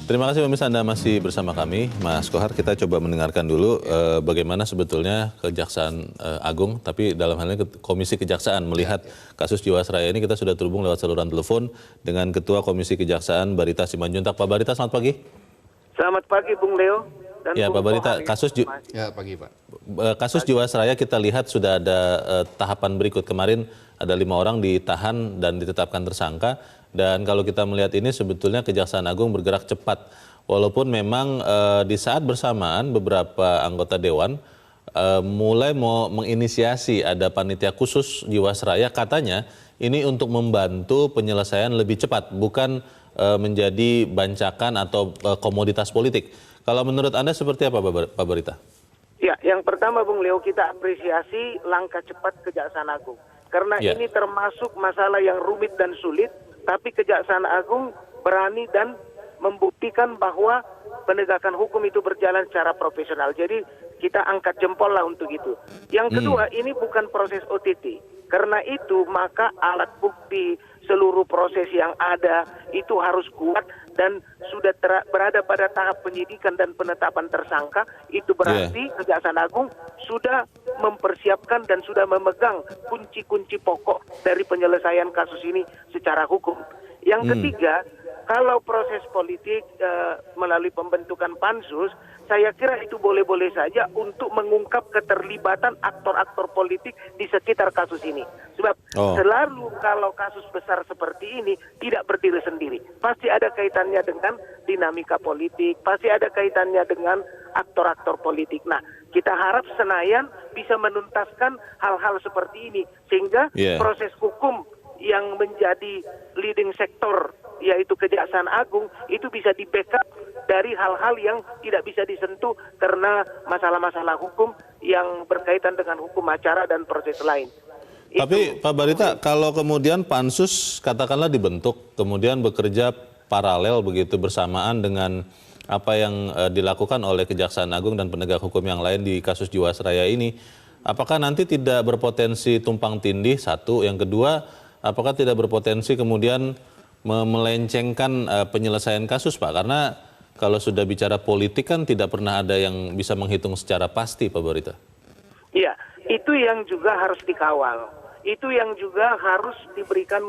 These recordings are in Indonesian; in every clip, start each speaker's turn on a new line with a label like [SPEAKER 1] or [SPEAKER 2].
[SPEAKER 1] Terima kasih pemirsa, Anda masih bersama kami, Mas Kohar. Kita coba mendengarkan dulu bagaimana sebetulnya Kejaksaan Agung, tapi dalam hal ini Komisi Kejaksaan melihat kasus Jiwasraya ini. Kita sudah terhubung lewat saluran telepon dengan Ketua Komisi Kejaksaan Barita Simanjuntak. Pak Barita, selamat pagi.
[SPEAKER 2] Selamat pagi, Bung Leo. Dan
[SPEAKER 1] ya, Pak Barita,
[SPEAKER 3] pagi, Pak.
[SPEAKER 1] Kasus Jiwasraya kita lihat sudah ada tahapan berikut. Kemarin ada 5 orang ditahan dan ditetapkan tersangka. Dan kalau kita melihat ini sebetulnya Kejaksaan Agung bergerak cepat. Walaupun memang di saat bersamaan beberapa anggota Dewan mulai mau menginisiasi ada panitia khusus Jiwasraya, katanya ini untuk membantu penyelesaian lebih cepat, bukan menjadi bancakan atau komoditas politik. Kalau menurut Anda seperti apa, Pak Barita?
[SPEAKER 2] Ya, yang pertama Bung Leo, kita apresiasi langkah cepat Kejaksaan Agung. Karena ini termasuk masalah yang rumit dan sulit, tapi Kejaksaan Agung berani dan membuktikan bahwa penegakan hukum itu berjalan secara profesional. Jadi kita angkat jempol lah untuk itu. Yang kedua, ini bukan proses OTT. Karena itu maka alat bukti, seluruh proses yang ada itu harus kuat dan sudah berada pada tahap penyidikan dan penetapan tersangka. Itu berarti Kejaksaan Agung sudah mempersiapkan dan sudah memegang kunci-kunci pokok dari penyelesaian kasus ini secara hukum. Yang ketiga, kalau proses politik melalui pembentukan pansus, saya kira itu boleh-boleh saja untuk mengungkap keterlibatan aktor-aktor politik di sekitar kasus ini. Sebab selalu kalau kasus besar seperti ini tidak berdiri sendiri. Pasti ada kaitannya dengan dinamika politik, pasti ada kaitannya dengan aktor-aktor politik. Nah, kita harap Senayan bisa menuntaskan hal-hal seperti ini. Sehingga proses hukum yang menjadi leading sektor yaitu Kejaksaan Agung itu bisa di-backup dari hal-hal yang tidak bisa disentuh karena masalah-masalah hukum yang berkaitan dengan hukum acara dan proses lain.
[SPEAKER 1] Tapi Pak Barita, kalau kemudian pansus katakanlah dibentuk, kemudian bekerja paralel begitu bersamaan dengan apa yang dilakukan oleh Kejaksaan Agung dan penegak hukum yang lain di kasus Jiwasraya ini, apakah nanti tidak berpotensi tumpang tindih? Satu, yang kedua, apakah tidak berpotensi kemudian melencengkan penyelesaian kasus, Pak? Karena kalau sudah bicara politik kan tidak pernah ada yang bisa menghitung secara pasti, Pak Barita. Iya,
[SPEAKER 2] itu yang juga harus dikawal. Itu yang juga harus diberikan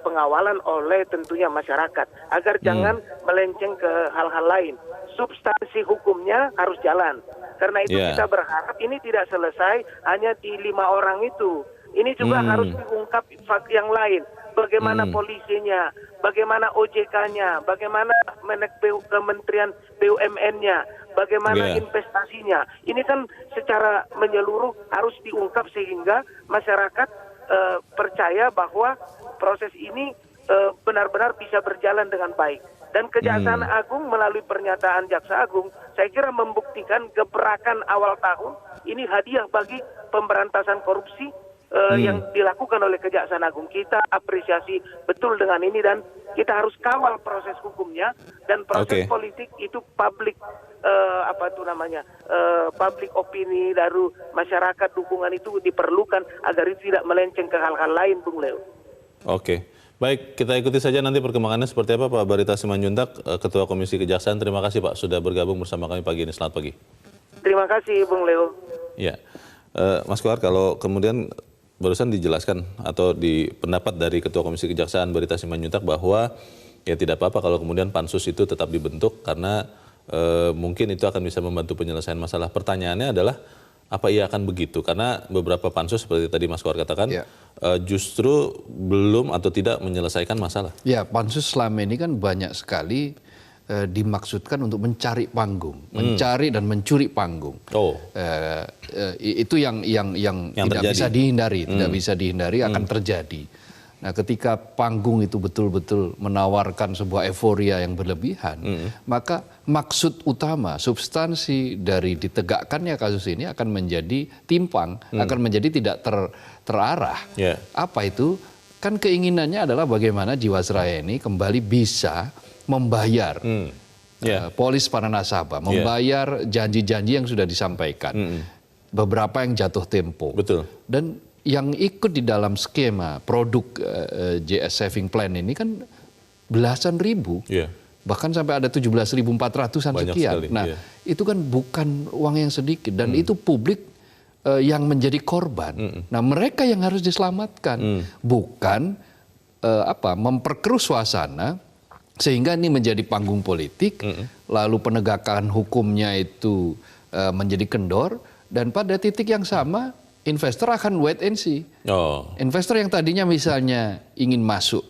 [SPEAKER 2] pengawalan oleh tentunya masyarakat agar jangan melenceng ke hal-hal lain. Substansi hukumnya harus jalan. Karena itu kita berharap ini tidak selesai hanya di 5 orang itu. Ini juga harus diungkap yang lain. Bagaimana polisinya, bagaimana OJK-nya, bagaimana Kementerian BUMN-nya, bagaimana investasinya. Ini kan secara menyeluruh harus diungkap sehingga masyarakat percaya bahwa proses ini benar-benar bisa berjalan dengan baik. Dan Kejaksaan Agung melalui pernyataan Jaksa Agung, saya kira membuktikan gebrakan awal tahun ini hadiah bagi pemberantasan korupsi yang dilakukan oleh Kejaksaan Agung. Kita apresiasi betul dengan ini dan kita harus kawal proses hukumnya dan proses politik itu public public opini dari masyarakat, dukungan itu diperlukan agar itu tidak melenceng ke hal-hal lain, Bung Leo.
[SPEAKER 1] Baik, kita ikuti saja nanti perkembangannya seperti apa. Pak Barita Simanjuntak, Ketua Komisi Kejaksaan, terima kasih Pak sudah bergabung bersama kami pagi ini. Selamat pagi.
[SPEAKER 2] Terima kasih, Bung Leo.
[SPEAKER 1] Ya, Mas Kohar, kalau kemudian barusan dijelaskan atau di pendapat dari Ketua Komisi Kejaksaan Barita Simanjuntak bahwa ya tidak apa-apa kalau kemudian pansus itu tetap dibentuk karena mungkin itu akan bisa membantu penyelesaian masalah. Pertanyaannya adalah apa ia akan begitu? Karena beberapa pansus seperti tadi Mas Kohar katakan justru belum atau tidak menyelesaikan masalah.
[SPEAKER 3] Ya, pansus selama ini kan banyak sekali dimaksudkan untuk mencari panggung, mencari dan mencuri panggung. Itu yang tidak bisa dihindari, tidak bisa dihindari akan terjadi. Nah, ketika panggung itu betul-betul menawarkan sebuah euforia yang berlebihan, maka maksud utama, substansi dari ditegakkannya kasus ini akan menjadi timpang, akan menjadi tidak terarah. Apa itu? Kan keinginannya adalah bagaimana Jiwasraya ini kembali bisa membayar polis para nasabah, membayar janji-janji yang sudah disampaikan, beberapa yang jatuh tempo.
[SPEAKER 1] Betul.
[SPEAKER 3] Dan yang ikut di dalam skema produk JS Saving Plan ini kan belasan ribu, bahkan sampai ada 17.400-an sekian.
[SPEAKER 1] Sekali,
[SPEAKER 3] nah, itu kan bukan uang yang sedikit dan itu publik yang menjadi korban. Nah, mereka yang harus diselamatkan, bukan memperkeruh suasana sehingga ini menjadi panggung politik, lalu penegakan hukumnya itu menjadi kendor, dan pada titik yang sama investor akan wait and see. Investor yang tadinya misalnya ingin masuk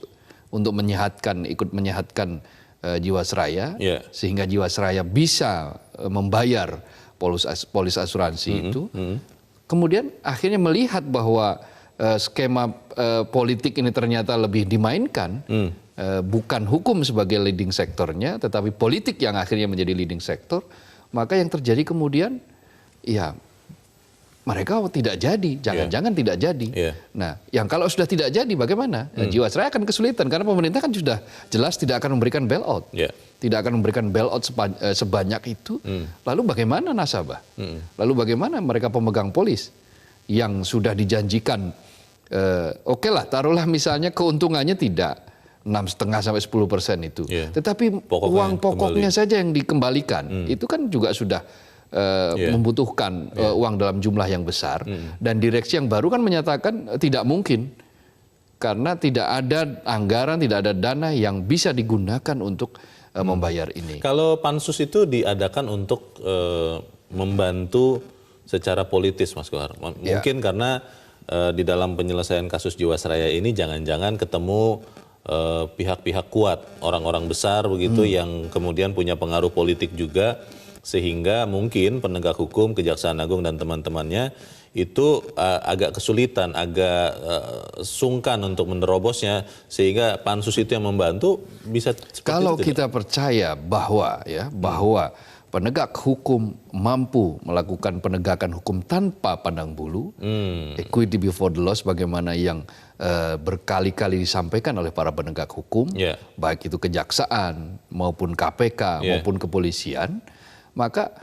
[SPEAKER 3] untuk ikut menyehatkan Jiwasraya, sehingga Jiwasraya bisa membayar polis asuransi itu, kemudian akhirnya melihat bahwa skema politik ini ternyata lebih dimainkan, bukan hukum sebagai leading sektornya, tetapi politik yang akhirnya menjadi leading sektor, maka yang terjadi kemudian, ya mereka tidak jadi, jangan-jangan tidak jadi. Nah, yang kalau sudah tidak jadi bagaimana? Jiwasraya akan kesulitan karena pemerintah kan sudah jelas tidak akan memberikan bailout, tidak akan memberikan bailout sebanyak itu. Lalu bagaimana nasabah? Lalu bagaimana mereka pemegang polis yang sudah dijanjikan? Oke lah, taruhlah misalnya keuntungannya tidak 6,5 sampai 10% itu, tetapi uang pokoknya saja yang dikembalikan, itu kan juga sudah membutuhkan uang dalam jumlah yang besar, dan direksi yang baru kan menyatakan tidak mungkin karena tidak ada anggaran, tidak ada dana yang bisa digunakan untuk membayar ini.
[SPEAKER 1] Kalau pansus itu diadakan untuk membantu secara politis, Mas Kohar, mungkin karena di dalam penyelesaian kasus Jiwasraya ini jangan-jangan ketemu pihak-pihak kuat, orang-orang besar begitu yang kemudian punya pengaruh politik juga, sehingga mungkin penegak hukum, Kejaksaan Agung dan teman-temannya itu agak kesulitan, agak sungkan untuk menerobosnya, sehingga pansus itu yang membantu bisa seperti
[SPEAKER 3] kalau
[SPEAKER 1] itu.
[SPEAKER 3] Kita percaya bahwa penegak hukum mampu melakukan penegakan hukum tanpa pandang bulu, equity before the law sebagaimana yang berkali-kali disampaikan oleh para penegak hukum, baik itu kejaksaan maupun KPK maupun kepolisian, maka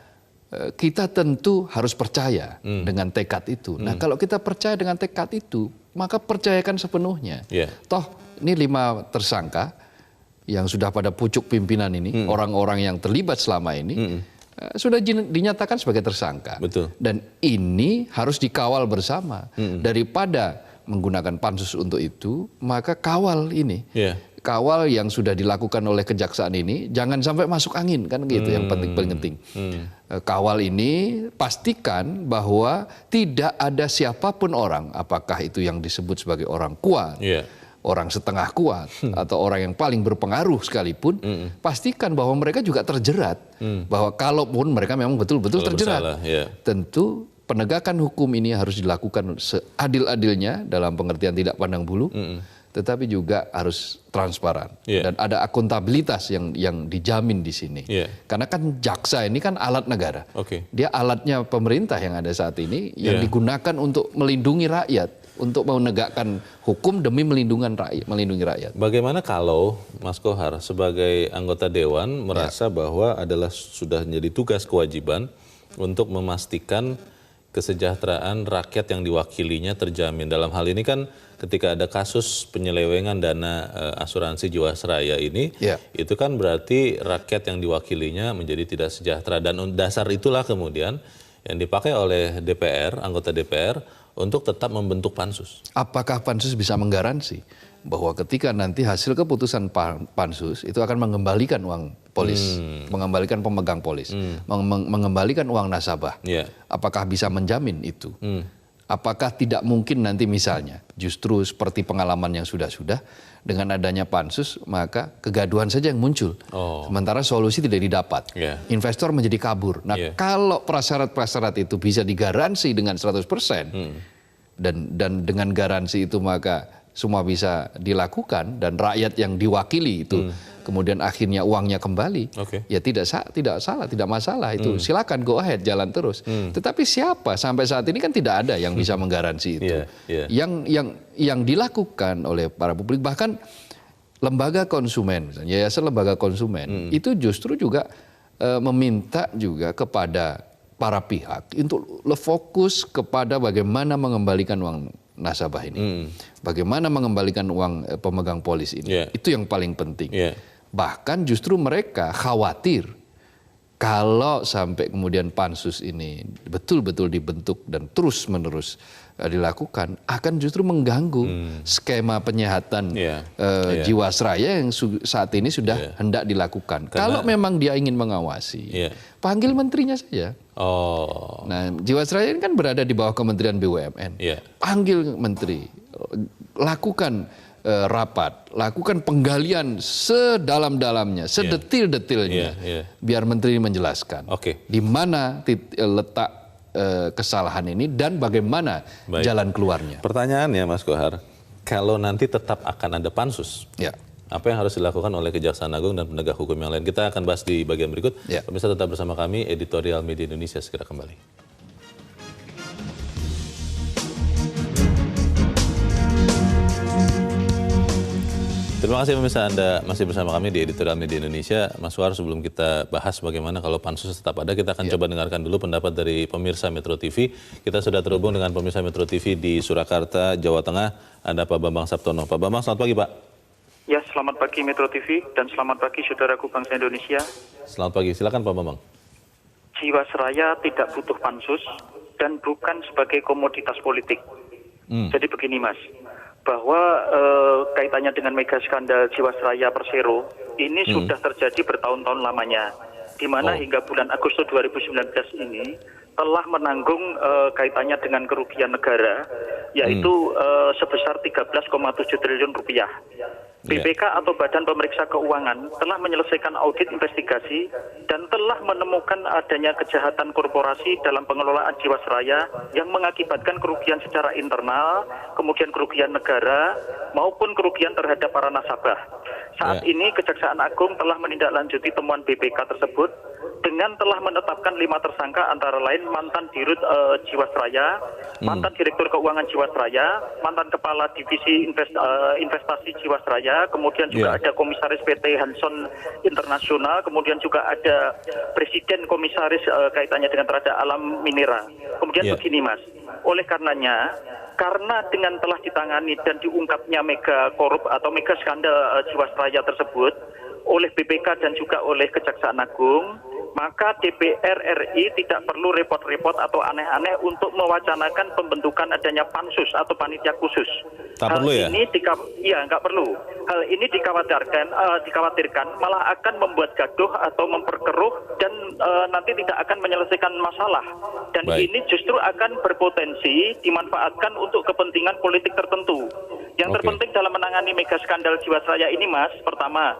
[SPEAKER 3] kita tentu harus percaya dengan tekad itu. Nah, kalau kita percaya dengan tekad itu, maka percayakan sepenuhnya. Toh ini 5 tersangka yang sudah pada pucuk pimpinan ini, orang-orang yang terlibat selama ini, sudah dinyatakan sebagai tersangka.
[SPEAKER 1] Betul.
[SPEAKER 3] Dan ini harus dikawal bersama. Daripada menggunakan pansus untuk itu, maka kawal ini. Kawal yang sudah dilakukan oleh kejaksaan ini jangan sampai masuk angin, kan gitu yang paling penting. Kawal ini pastikan bahwa tidak ada siapapun orang, apakah itu yang disebut sebagai orang kuat, orang setengah kuat, atau orang yang paling berpengaruh sekalipun, pastikan bahwa mereka juga terjerat, bahwa kalaupun mereka memang betul-betul terjerat, tentu penegakan hukum ini harus dilakukan seadil-adilnya dalam pengertian tidak pandang bulu, tetapi juga harus transparan dan ada akuntabilitas yang dijamin di sini. Karena kan jaksa ini kan alat negara, dia alatnya pemerintah yang ada saat ini yang digunakan untuk melindungi rakyat, untuk menegakkan hukum demi melindungi rakyat.
[SPEAKER 1] Bagaimana kalau Mas Kohar sebagai anggota dewan merasa bahwa adalah sudah menjadi tugas kewajiban untuk memastikan kesejahteraan rakyat yang diwakilinya terjamin. Dalam hal ini kan ketika ada kasus penyelewengan dana asuransi Jiwasraya ini, itu kan berarti rakyat yang diwakilinya menjadi tidak sejahtera, dan dasar itulah kemudian yang dipakai oleh DPR, anggota DPR untuk tetap membentuk pansus.
[SPEAKER 3] Apakah pansus bisa menggaransi bahwa ketika nanti hasil keputusan pansus itu akan mengembalikan uang polis, mengembalikan pemegang polis, mengembalikan uang nasabah? Apakah bisa menjamin itu? Apakah tidak mungkin nanti misalnya justru seperti pengalaman yang sudah-sudah, dengan adanya pansus maka kegaduhan saja yang muncul, sementara solusi tidak didapat, investor menjadi kabur. Nah, kalau prasyarat-prasyarat itu bisa digaransi dengan 100%, dan dengan garansi itu maka semua bisa dilakukan dan rakyat yang diwakili itu kemudian akhirnya uangnya kembali, ya tidak salah, tidak masalah itu, silakan go ahead, jalan terus. Tetapi siapa sampai saat ini kan tidak ada yang bisa menggaransi itu. Yang dilakukan oleh para publik, bahkan lembaga konsumen, misalnya yayasan lembaga konsumen, itu justru juga meminta juga kepada para pihak untuk fokus kepada bagaimana mengembalikan uang nasabah ini. Bagaimana mengembalikan uang pemegang polis ini. Itu yang paling penting. Bahkan justru mereka khawatir kalau sampai kemudian pansus ini betul-betul dibentuk dan terus-menerus dilakukan, akan justru mengganggu skema penyehatan Jiwasraya yang saat ini sudah hendak dilakukan. Kalau memang dia ingin mengawasi, panggil menterinya saja. Nah, Jiwasraya ini kan berada di bawah Kementerian BUMN. Panggil menteri, lakukan rapat, lakukan penggalian sedalam-dalamnya, sedetil-detilnya, biar menteri menjelaskan di mana letak kesalahan ini dan bagaimana jalan keluarnya.
[SPEAKER 1] Pertanyaannya, Mas Kohar, kalau nanti tetap akan ada pansus, apa yang harus dilakukan oleh Kejaksaan Agung dan penegak hukum yang lain? Kita akan bahas di bagian berikut. Pemirsa tetap bersama kami, Editorial Media Indonesia segera kembali. Terima kasih pemirsa, Anda masih bersama kami di Editorial Media Indonesia. Mas Kohar, sebelum kita bahas bagaimana kalau pansus tetap ada, kita akan coba dengarkan dulu pendapat dari pemirsa Metro TV. Kita sudah terhubung dengan pemirsa Metro TV di Surakarta, Jawa Tengah. Ada Pak Bambang Saptono. Pak Bambang, selamat pagi Pak.
[SPEAKER 4] Ya, selamat pagi Metro TV dan selamat pagi saudaraku bangsa Indonesia.
[SPEAKER 1] Selamat pagi, silakan Pak Bambang.
[SPEAKER 4] Jiwasraya tidak butuh pansus dan bukan sebagai komoditas politik. Jadi begini Mas, bahwa kaitannya dengan mega skandal Jiwasraya Persero ini sudah terjadi bertahun-tahun lamanya, di mana hingga bulan Agustus 2019 ini telah menanggung kaitannya dengan kerugian negara, yaitu sebesar 13,7 triliun rupiah. BPK atau Badan Pemeriksa Keuangan telah menyelesaikan audit investigasi dan telah menemukan adanya kejahatan korporasi dalam pengelolaan Jiwasraya yang mengakibatkan kerugian secara internal, kemudian kerugian negara, maupun kerugian terhadap para nasabah. Saat ini Kejaksaan Agung telah menindaklanjuti temuan BPK tersebut dengan telah menetapkan 5 tersangka antara lain mantan Dirut Jiwasraya, mantan Direktur Keuangan Jiwasraya, mantan Kepala Divisi Investasi Jiwasraya, kemudian juga ada Komisaris PT Hanson Internasional, kemudian juga ada Presiden Komisaris kaitannya dengan Terada Alam Minera. Kemudian begini Mas, oleh karenanya, karena dengan telah ditangani dan diungkapnya mega korup atau mega skandal Jiwasraya tersebut oleh BPK dan juga oleh Kejaksaan Agung, maka DPR RI tidak perlu repot-repot atau aneh-aneh untuk mewacanakan pembentukan adanya pansus atau panitia khusus.
[SPEAKER 1] Tak perlu ya?
[SPEAKER 4] Nggak perlu. Hal ini dikhawatirkan malah akan membuat gaduh atau memperkeruh dan nanti tidak akan menyelesaikan masalah. Dan ini justru akan berpotensi dimanfaatkan untuk kepentingan politik tertentu. Yang terpenting dalam menangani mega skandal Jiwasraya ini Mas, pertama,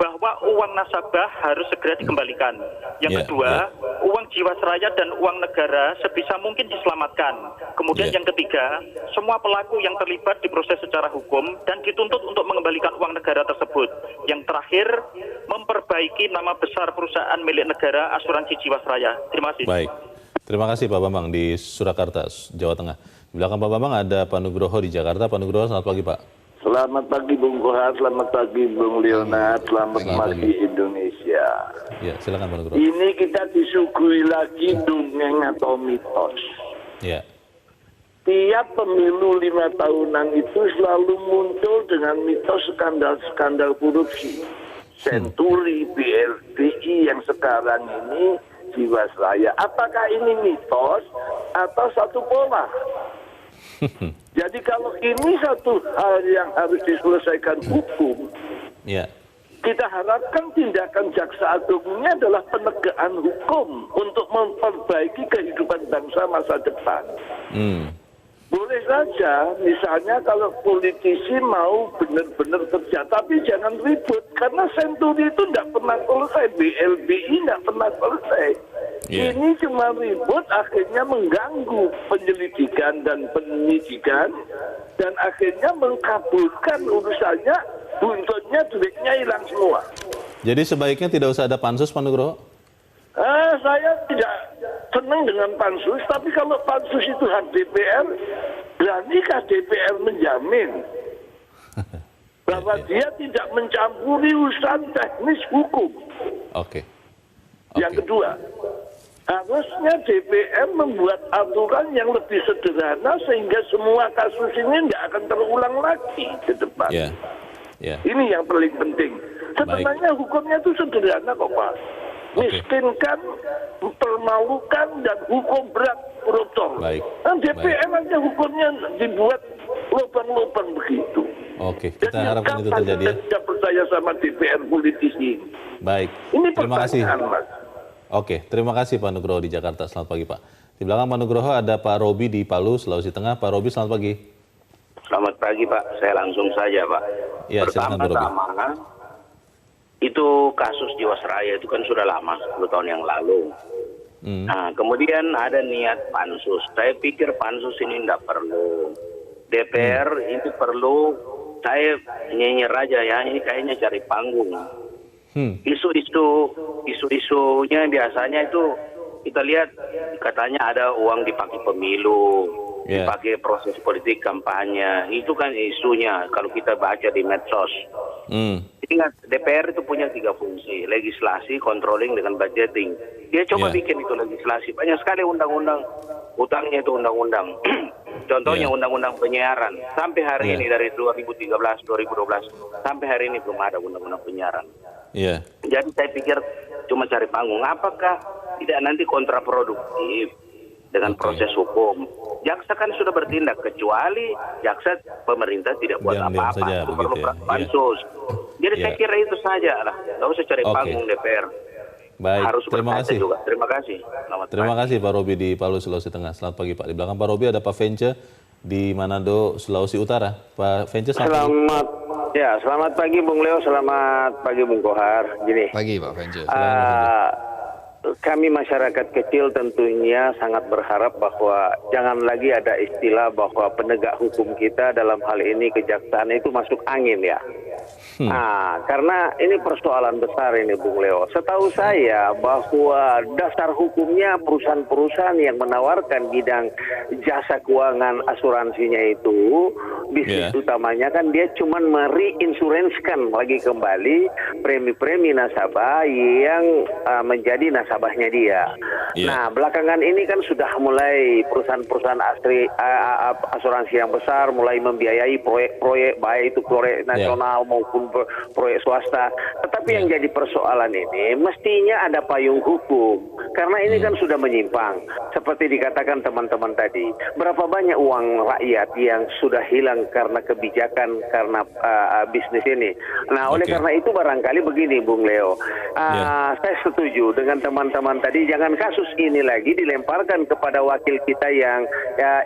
[SPEAKER 4] bahwa uang nasabah harus segera dikembalikan. Yang kedua, uang Jiwasraya dan uang negara sebisa mungkin diselamatkan. Kemudian yang ketiga, semua pelaku yang terlibat diproses secara hukum dan dituntut untuk mengembalikan uang negara tersebut. Yang terakhir, memperbaiki nama besar perusahaan milik negara asuransi Jiwasraya. Terima kasih.
[SPEAKER 1] Baik, terima kasih Pak Bambang di Surakarta, Jawa Tengah. Di belakang Pak Bambang ada Pak Nugroho di Jakarta. Pak Nugroho, selamat pagi Pak.
[SPEAKER 5] Selamat pagi Bung Kohar, selamat pagi Bung Leonard, selamat pagi Indonesia.
[SPEAKER 1] Ya, silakan Pak Nugroho.
[SPEAKER 5] Ini kita disuguhi lagi dongeng atau mitos.
[SPEAKER 1] Ya.
[SPEAKER 5] Tiap pemilu 5 tahunan itu selalu muncul dengan mitos skandal-skandal korupsi. Senturi, BLBI yang sekarang ini Jiwasraya. Apakah ini mitos atau satu pola? Jadi kalau ini satu hal yang harus diselesaikan hukum, kita harapkan tindakan Jaksa Agung ini adalah penegakan hukum untuk memperbaiki kehidupan bangsa masa depan. Boleh saja, misalnya kalau politisi mau benar-benar kerja, tapi jangan ribut, karena Senturi itu tidak pernah selesai, BLBI tidak pernah selesai. Ini cuma ribut, akhirnya mengganggu penyelidikan dan penyidikan, dan akhirnya mengkabulkan urusannya, buntutnya duitnya hilang semua.
[SPEAKER 1] Jadi sebaiknya tidak usah ada pansus, Pak Nugroho?
[SPEAKER 5] Saya tidak senang dengan pansus, tapi kalau pansus itu hak DPR, beranikah DPR menjamin bahwa dia tidak mencampuri urusan teknis hukum? Yang kedua, Harusnya DPR membuat aturan yang lebih sederhana sehingga semua kasus ini tidak akan terulang lagi ke depan. Ini yang paling penting. Sebenarnya hukumnya itu sederhana kok, Pak. Miskinkan, mempermalukan, dan hukum berat koruptor. DPR aja hukumnya dibuat lubang-lubang begitu.
[SPEAKER 1] Kita harapkan itu terjadi ya.
[SPEAKER 5] Tidak percaya sama DPR politisi.
[SPEAKER 1] Baik,
[SPEAKER 5] ini
[SPEAKER 1] terima kasih.
[SPEAKER 5] Mas.
[SPEAKER 1] Terima kasih Pak Nugroho di Jakarta. Selamat pagi Pak. Di belakang Pak Nugroho ada Pak Robi di Palu, Sulawesi Tengah. Pak Robi, selamat pagi.
[SPEAKER 6] Selamat pagi Pak, saya langsung saja Pak. Pertama-tama, itu kasus Jiwasraya itu kan sudah lama, 10 tahun yang lalu. Nah, kemudian ada niat pansus. Saya pikir pansus ini tidak perlu. DPR itu perlu, saya nyinyir aja ya, ini kayaknya cari panggung. Isu-isunya biasanya itu kita lihat katanya ada uang dipakai pemilu, dipakai proses politik kampanye. Itu kan isunya kalau kita baca di medsos. Ingat, DPR itu punya 3 fungsi: legislasi, controlling, dengan budgeting. Dia coba bikin itu legislasi. Banyak sekali undang-undang, utangnya itu undang-undang. Contohnya undang-undang penyiaran. Sampai hari ini dari 2013, 2012, sampai hari ini belum ada undang-undang penyiaran. Jadi saya pikir cuma cari panggung. Apakah tidak nanti kontraproduktif dengan proses hukum? Jaksa kan sudah bertindak, kecuali jaksa pemerintah tidak buat apa-apa. Perlu pansus. Jadi saya kira itu saja lah. Tidak usah cari panggung DPR.
[SPEAKER 1] Baik,
[SPEAKER 6] harus
[SPEAKER 1] terima kasih.
[SPEAKER 6] Juga. Terima kasih.
[SPEAKER 1] Terima kasih Pak Robi di Palu, Sulawesi Tengah. Selamat pagi Pak. Di belakang Pak Robi ada Pak Vence di Manado, Sulawesi Utara. Pak Vence,
[SPEAKER 7] selamat pagi Bung Leo, selamat pagi Bung Kohar. Gini.
[SPEAKER 3] Pagi Pak Vence.
[SPEAKER 7] Kami masyarakat kecil tentunya sangat berharap bahwa jangan lagi ada istilah bahwa penegak hukum kita dalam hal ini kejaksaan itu masuk angin ya. Karena ini persoalan besar ini Bung Leo. Setahu saya bahwa dasar hukumnya perusahaan-perusahaan yang menawarkan bidang jasa keuangan asuransinya itu, bisnis utamanya kan dia cuma mereinsurenskan lagi kembali premi-premi nasabah yang menjadi nasabahnya dia. Nah, belakangan ini kan sudah mulai perusahaan-perusahaan asuransi yang besar mulai membiayai proyek-proyek, baik itu proyek nasional maupun proyek swasta. Tetapi yang jadi persoalan ini mestinya ada payung hukum, karena ini kan sudah menyimpang. Seperti dikatakan teman-teman tadi, berapa banyak uang rakyat yang sudah hilang karena kebijakan, karena bisnis ini. Nah, oleh karena itu barangkali begini Bung Leo, saya setuju dengan teman-teman tadi, jangan kasus ini lagi dilemparkan kepada wakil kita yang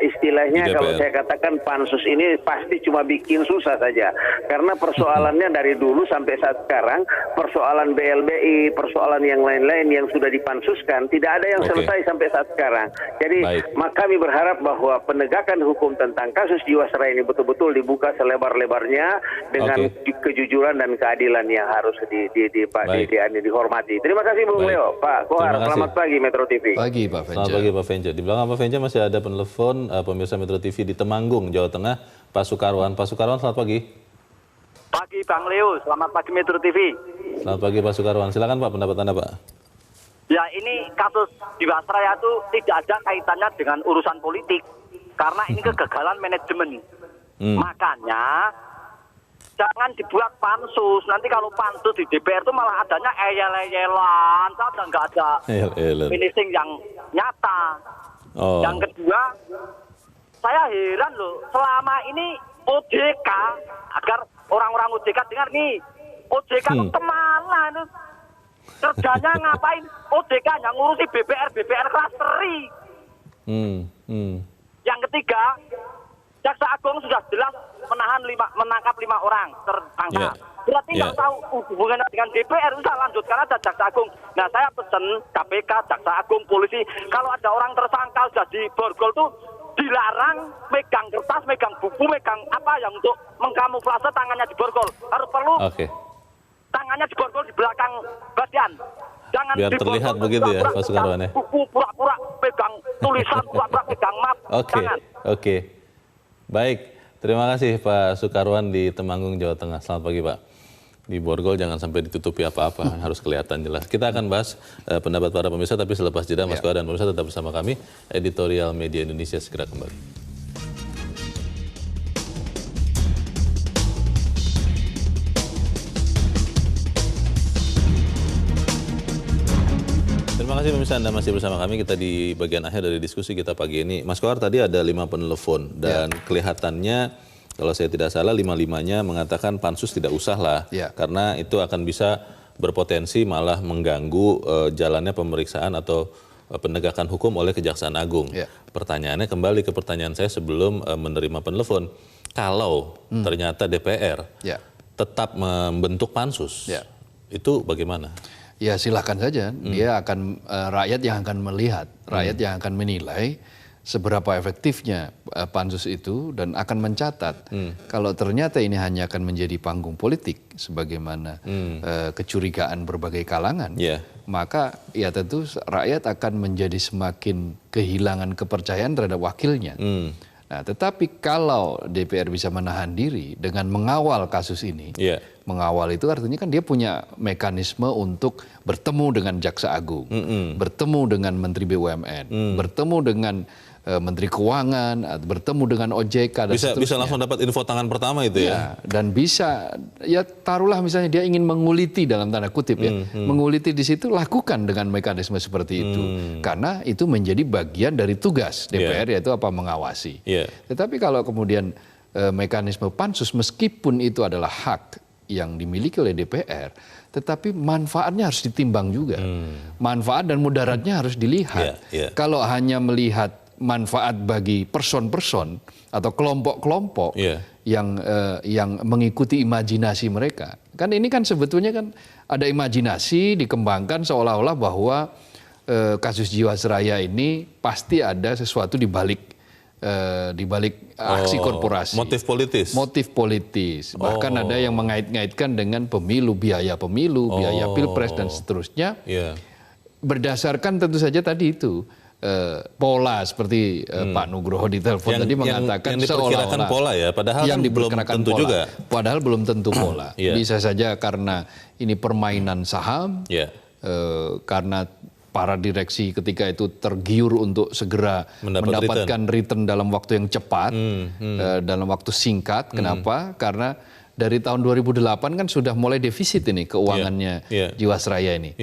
[SPEAKER 7] istilahnya DPR. Kalau saya katakan pansus ini pasti cuma bikin susah saja, karena persoalannya dari dulu sampai saat sekarang, persoalan BLBI, persoalan yang lain-lain yang sudah dipansuskan, tidak ada yang selesai sampai saat sekarang. Jadi kami berharap bahwa penegakan hukum tentang kasus Jiwasraya ini betul-betul dibuka selebar-lebarnya dengan kejujuran dan keadilan yang harus dihormati. Terima kasih Bung Leo. Pak Kohar, selamat pagi Metro TV.
[SPEAKER 3] Pagi Pak Vence.
[SPEAKER 1] Selamat pagi Pak Vence. Di belakang Pak Vence masih ada penelpon pemirsa Metro TV di Temanggung, Jawa Tengah, Pak Sukarwan. Pak Sukarwan, selamat pagi.
[SPEAKER 8] Pagi Bang Leo, selamat pagi Metro TV.
[SPEAKER 1] Selamat pagi Pak Sukarwan. Silakan Pak, pendapat Anda Pak.
[SPEAKER 8] Ya, ini kasus Jiwasraya itu tidak ada kaitannya dengan urusan politik, karena ini kegagalan manajemen. Makanya jangan dibuat pansus. Nanti kalau pansus di DPR itu malah adanya eyel-eyelan, saja nggak ada finishing yang nyata. Yang kedua, saya heran loh, selama ini OJK, agar orang-orang OJK dengar nih, OJK itu kemana itu? Kerjanya ngapain? OJK hanya ngurusi BPR klasteri. Yang ketiga, Jaksa Agung sudah jelas menangkap 5 orang tersangka. Berarti nggak tahu hubungannya dengan DPR, usah lanjutkan aja Jaksa Agung. Nah, saya pesen KPK, Jaksa Agung, polisi, kalau ada orang tersangka sudah di borgol tuh dilarang megang kertas, megang buku, megang apa yang untuk mengkamuflase tangannya di borgol. Harus perlu tangannya di borgol di belakang badan. Jangan
[SPEAKER 1] biar terlihat begitu ya Pak Sukarwan ya.
[SPEAKER 8] Buku pura-pura pegang tulisan, pura-pura pegang map.
[SPEAKER 1] Oke. Baik, terima kasih Pak Sukarwan di Temanggung, Jawa Tengah. Selamat pagi Pak. Di borgol jangan sampai ditutupi apa-apa, harus kelihatan jelas. Kita akan bahas pendapat para pemirsa, tapi selepas jeda Mas Kohar dan pemirsa tetap bersama kami. Editorial Media Indonesia segera kembali. Terima kasih pemirsa, Anda masih bersama kami. Kita di bagian akhir dari diskusi kita pagi ini. Mas Kohar, tadi ada 5 penelpon dan kelihatannya kalau saya tidak salah 5-5-nya mengatakan pansus tidak usah lah, karena itu akan bisa berpotensi malah mengganggu jalannya pemeriksaan atau penegakan hukum oleh Kejaksaan Agung. Pertanyaannya kembali ke pertanyaan saya sebelum menerima penelpon, kalau ternyata DPR tetap membentuk pansus, itu bagaimana?
[SPEAKER 3] Ya silahkan saja, dia akan rakyat yang akan melihat, rakyat yang akan menilai seberapa efektifnya pansus itu dan akan mencatat kalau ternyata ini hanya akan menjadi panggung politik sebagaimana kecurigaan berbagai kalangan, maka ya tentu rakyat akan menjadi semakin kehilangan kepercayaan terhadap wakilnya. Nah, tetapi kalau DPR bisa menahan diri dengan mengawal kasus ini, mengawal itu artinya kan dia punya mekanisme untuk bertemu dengan Jaksa Agung, bertemu dengan Menteri BUMN, bertemu dengan Menteri Keuangan, bertemu dengan OJK dan seterusnya. Bisa
[SPEAKER 1] langsung dapat info tangan pertama itu ya?
[SPEAKER 3] Dan bisa, ya taruhlah misalnya dia ingin menguliti dalam tanda kutip menguliti di situ, lakukan dengan mekanisme seperti itu. Karena itu menjadi bagian dari tugas DPR, yaitu apa, mengawasi. Tetapi kalau kemudian mekanisme pansus meskipun itu adalah hak yang dimiliki oleh DPR, tetapi manfaatnya harus ditimbang juga. Manfaat dan mudaratnya harus dilihat. Kalau hanya melihat manfaat bagi person-person atau kelompok-kelompok yang mengikuti imajinasi mereka. Kan ini kan sebetulnya kan ada imajinasi dikembangkan seolah-olah bahwa kasus Jiwasraya ini pasti ada sesuatu di balik aksi korporasi.
[SPEAKER 1] Motif politis.
[SPEAKER 3] Motif politis. Bahkan ada yang mengait-ngaitkan dengan pemilu, biaya pilpres dan seterusnya. Berdasarkan tentu saja tadi itu pola seperti Pak Nugroho di telepon tadi mengatakan
[SPEAKER 1] yang diperkirakan pola ya, padahal yang belum tentu pola, juga.
[SPEAKER 3] Padahal belum tentu pola. Bisa saja karena ini permainan saham, karena para direksi ketika itu tergiur untuk segera mendapatkan return dalam waktu yang cepat, dalam waktu singkat. Kenapa? Karena dari tahun 2008 kan sudah mulai defisit ini keuangannya Jiwasraya ini.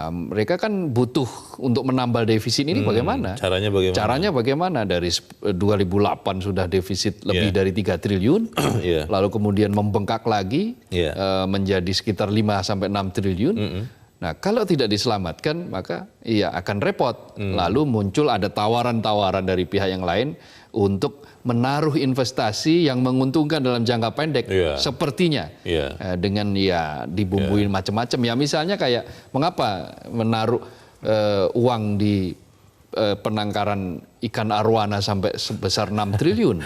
[SPEAKER 3] Mereka kan butuh untuk menambal defisit ini bagaimana? Caranya bagaimana? Dari 2008 sudah defisit lebih dari 3 triliun, lalu kemudian membengkak lagi menjadi sekitar 5-6 triliun. Nah, kalau tidak diselamatkan maka akan repot. Lalu muncul ada tawaran-tawaran dari pihak yang lain untuk menaruh investasi yang menguntungkan dalam jangka pendek, sepertinya dengan dibumbuin macam-macam. Ya misalnya kayak mengapa menaruh uang di penangkaran ikan arwana sampai sebesar 6 triliun.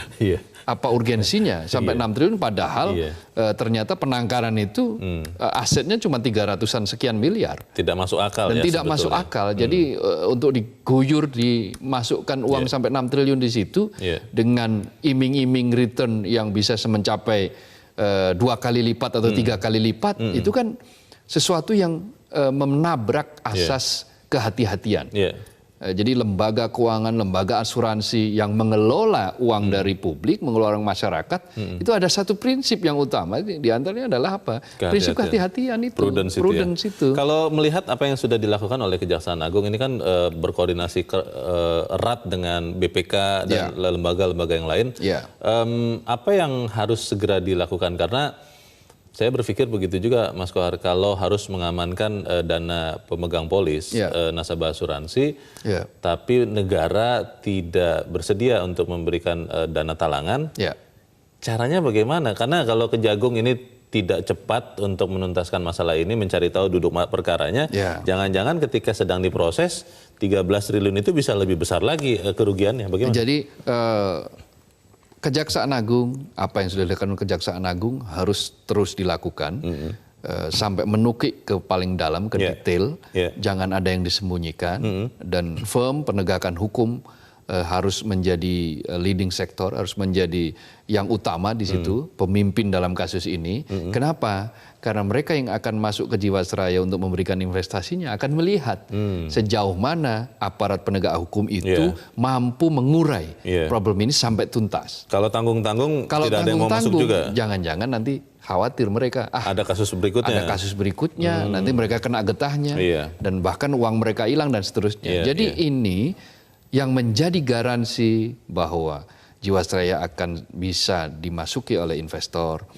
[SPEAKER 3] Apa urgensinya sampai 6 triliun padahal ternyata penangkaran itu asetnya cuma 300-an sekian miliar.
[SPEAKER 1] Tidak masuk akal.
[SPEAKER 3] Dan tidak masuk akal. Jadi untuk diguyur dimasukkan uang sampai 6 triliun di situ dengan iming-iming return yang bisa mencapai 2 kali lipat atau 3 kali lipat, itu kan sesuatu yang menabrak asas kehati-hatian. Jadi lembaga keuangan, lembaga asuransi yang mengelola uang dari publik, mengelola uang masyarakat, itu ada satu prinsip yang utama, di antaranya adalah apa? Prinsip kehati-hatian itu. Prudence itu.
[SPEAKER 1] Kalau melihat apa yang sudah dilakukan oleh Kejaksaan Agung, ini kan berkoordinasi erat dengan BPK dan lembaga-lembaga yang lain. Apa yang harus segera dilakukan? Karena saya berpikir begitu juga Mas Kohar, kalau harus mengamankan dana pemegang polis, nasabah asuransi, tapi negara tidak bersedia untuk memberikan dana talangan, caranya bagaimana? Karena kalau Kejagung ini tidak cepat untuk menuntaskan masalah ini, mencari tahu duduk perkaranya, jangan-jangan ketika sedang diproses 13 triliun itu bisa lebih besar lagi kerugiannya. Bagaimana?
[SPEAKER 3] Jadi Kejaksaan Agung, apa yang sudah dilakukan Kejaksaan Agung harus terus dilakukan sampai menukik ke paling dalam, ke detail. Jangan ada yang disembunyikan dan firm penegakan hukum harus menjadi leading sektor, harus menjadi yang utama di situ, pemimpin dalam kasus ini. Kenapa? Karena mereka yang akan masuk ke Jiwasraya untuk memberikan investasinya akan melihat sejauh mana aparat penegak hukum itu mampu mengurai problem ini sampai tuntas.
[SPEAKER 1] Kalau tanggung-tanggung tidak ada yang mau masuk juga.
[SPEAKER 3] Jangan-jangan nanti khawatir mereka,
[SPEAKER 1] ada kasus berikutnya.
[SPEAKER 3] Ada kasus berikutnya, nanti mereka kena getahnya, dan bahkan uang mereka hilang dan seterusnya. Jadi ini yang menjadi garansi bahwa Jiwasraya akan bisa dimasuki oleh investor.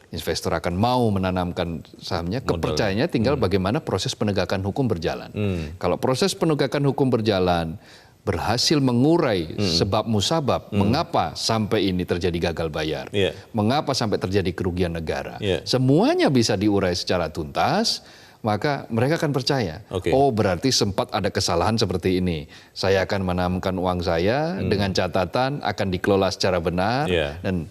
[SPEAKER 3] Investor akan mau menanamkan sahamnya, kepercayaannya tinggal bagaimana proses penegakan hukum berjalan. Kalau proses penegakan hukum berjalan, berhasil mengurai sebab musabab, mengapa sampai ini terjadi gagal bayar, mengapa sampai terjadi kerugian negara, semuanya bisa diurai secara tuntas, maka mereka akan percaya, oh berarti sempat ada kesalahan seperti ini, saya akan menanamkan uang saya dengan catatan akan dikelola secara benar, dan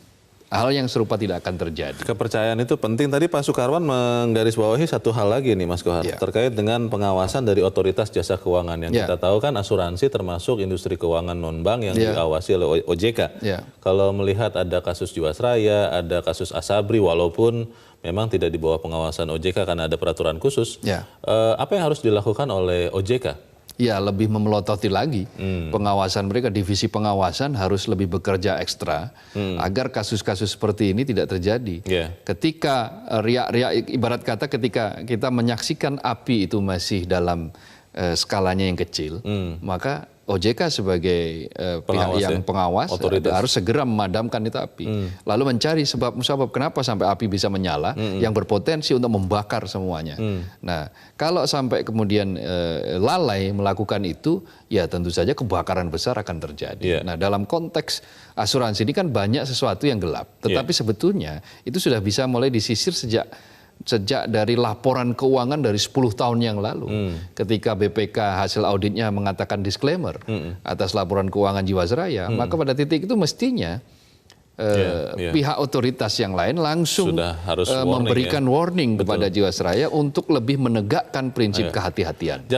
[SPEAKER 3] hal yang serupa tidak akan terjadi.
[SPEAKER 1] Kepercayaan itu penting. Tadi Pak Sukarwan menggarisbawahi satu hal lagi nih Mas Kohar, terkait dengan pengawasan dari otoritas jasa keuangan. Yang kita tahu kan asuransi termasuk industri keuangan non-bank yang diawasi oleh OJK. Kalau melihat ada kasus Jiwasraya, ada kasus Asabri, walaupun memang tidak di bawah pengawasan OJK karena ada peraturan khusus, apa yang harus dilakukan oleh OJK?
[SPEAKER 3] Ya, lebih memelototi lagi pengawasan mereka, divisi pengawasan harus lebih bekerja ekstra agar kasus-kasus seperti ini tidak terjadi. Ketika riak-riak, ibarat kata ketika kita menyaksikan api itu masih dalam skalanya yang kecil, maka OJK sebagai pihak yang pengawas harus segera memadamkan itu api. Lalu mencari sebab musabab kenapa sampai api bisa menyala yang berpotensi untuk membakar semuanya. Nah, kalau sampai kemudian lalai melakukan itu, ya tentu saja kebakaran besar akan terjadi. Nah, dalam konteks asuransi ini kan banyak sesuatu yang gelap. Tetapi sebetulnya itu sudah bisa mulai disisir sejak dari laporan keuangan dari 10 tahun yang lalu. Ketika BPK hasil auditnya mengatakan disclaimer atas laporan keuangan Jiwasraya, maka pada titik itu mestinya pihak otoritas yang lain langsung memberikan warning kepada Jiwasraya untuk lebih menegakkan prinsip kehati-hatian.